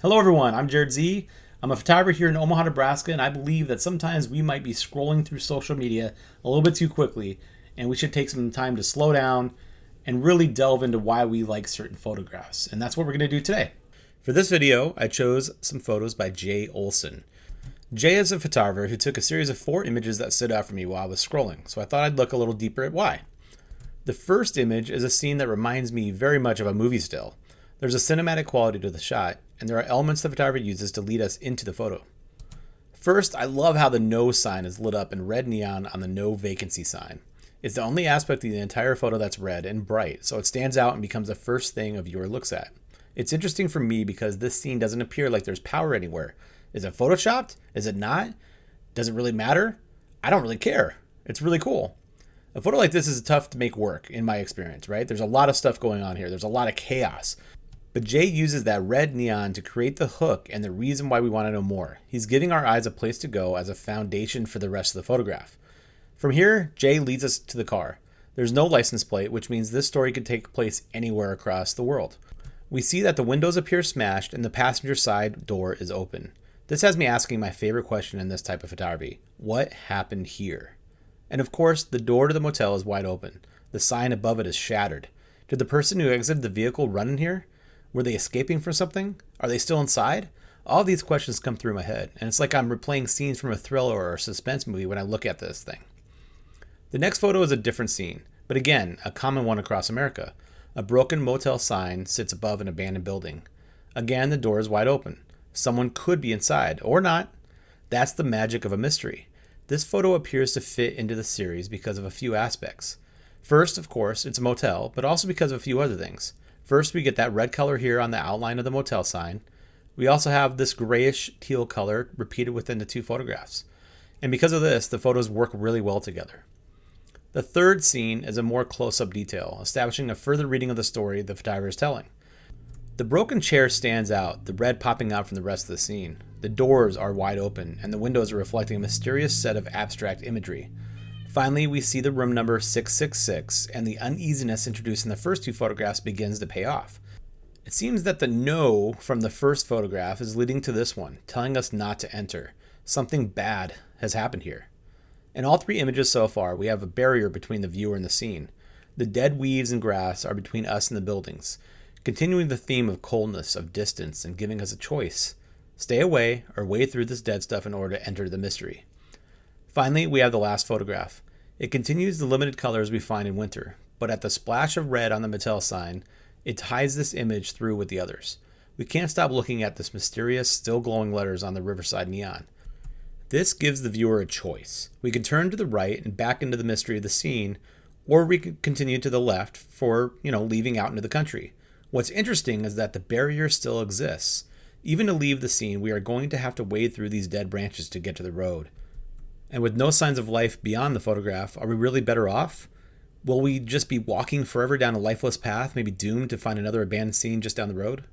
Hello everyone, I'm Jared Z. I'm a photographer here in Omaha, Nebraska, and I believe that sometimes we might be scrolling through social media a little bit too quickly, and we should take some time to slow down and really delve into why we like certain photographs. And that's what we're going to do today. For this video, I chose some photos by Jay Olson. Jay is a photographer who took a series of 4 images that stood out for me while I was scrolling, so I thought I'd look a little deeper at why. The first image is a scene that reminds me very much of a movie still. There's a cinematic quality to the shot, and there are elements the photographer uses to lead us into the photo. First, I love how the no sign is lit up in red neon on the no vacancy sign. It's the only aspect of the entire photo that's red and bright, so it stands out and becomes the first thing a viewer looks at. It's interesting for me because this scene doesn't appear like there's power anywhere. Is it photoshopped? Is it not? Does it really matter? I don't really care. It's really cool. A photo like this is tough to make work, in my experience, right? There's a lot of stuff going on here. There's a lot of chaos. But Jay uses that red neon to create the hook and the reason why we want to know more. He's giving our eyes a place to go as a foundation for the rest of the photograph. From here, Jay leads us to the car. There's no license plate, which means this story could take place anywhere across the world. We see that the windows appear smashed and the passenger side door is open. This has me asking my favorite question in this type of photography. What happened here? And of course, the door to the motel is wide open. The sign above it is shattered. Did the person who exited the vehicle run in here? Were they escaping from something? Are they still inside? All these questions come through my head, and it's like I'm replaying scenes from a thriller or a suspense movie when I look at this thing. The next photo is a different scene, but again, a common one across America. A broken motel sign sits above an abandoned building. Again, the door is wide open. Someone could be inside, or not. That's the magic of a mystery. This photo appears to fit into the series because of a few aspects. First, of course, it's a motel, but also because of a few other things. First, we get that red color here on the outline of the motel sign. We also have this grayish teal color repeated within the 2 photographs. And because of this, the photos work really well together. The third scene is a more close-up detail, establishing a further reading of the story the photographer is telling. The broken chair stands out, the red popping out from the rest of the scene. The doors are wide open, and the windows are reflecting a mysterious set of abstract imagery. Finally, we see the room number 666, and the uneasiness introduced in the first 2 photographs begins to pay off. It seems that the no from the first photograph is leading to this one, telling us not to enter. Something bad has happened here. In all 3 images so far, we have a barrier between the viewer and the scene. The dead weeds and grass are between us and the buildings, continuing the theme of coldness, of distance, and giving us a choice. Stay away or wade through this dead stuff in order to enter the mystery. Finally, we have the last photograph. It continues the limited colors we find in winter, but at the splash of red on the motel sign, it ties this image through with the others. We can't stop looking at this mysterious, still glowing letters on the riverside neon. This gives the viewer a choice. We can turn to the right and back into the mystery of the scene, or we can continue to the left for, leaving out into the country. What's interesting is that the barrier still exists. Even to leave the scene, we are going to have to wade through these dead branches to get to the road. And with no signs of life beyond the photograph, are we really better off? Will we just be walking forever down a lifeless path, maybe doomed to find another abandoned scene just down the road?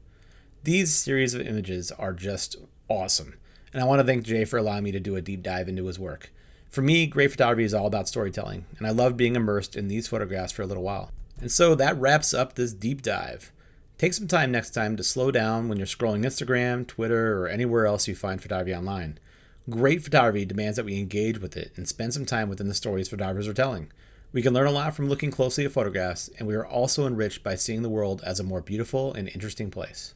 These series of images are just awesome, and I want to thank Jay for allowing me to do a deep dive into his work. For me, great photography is all about storytelling, and I love being immersed in these photographs for a little while. And so that wraps up this deep dive. Take some time next time to slow down when you're scrolling Instagram, Twitter, or anywhere else you find photography online. Great photography demands that we engage with it and spend some time within the stories photographers are telling. We can learn a lot from looking closely at photographs, and we are also enriched by seeing the world as a more beautiful and interesting place.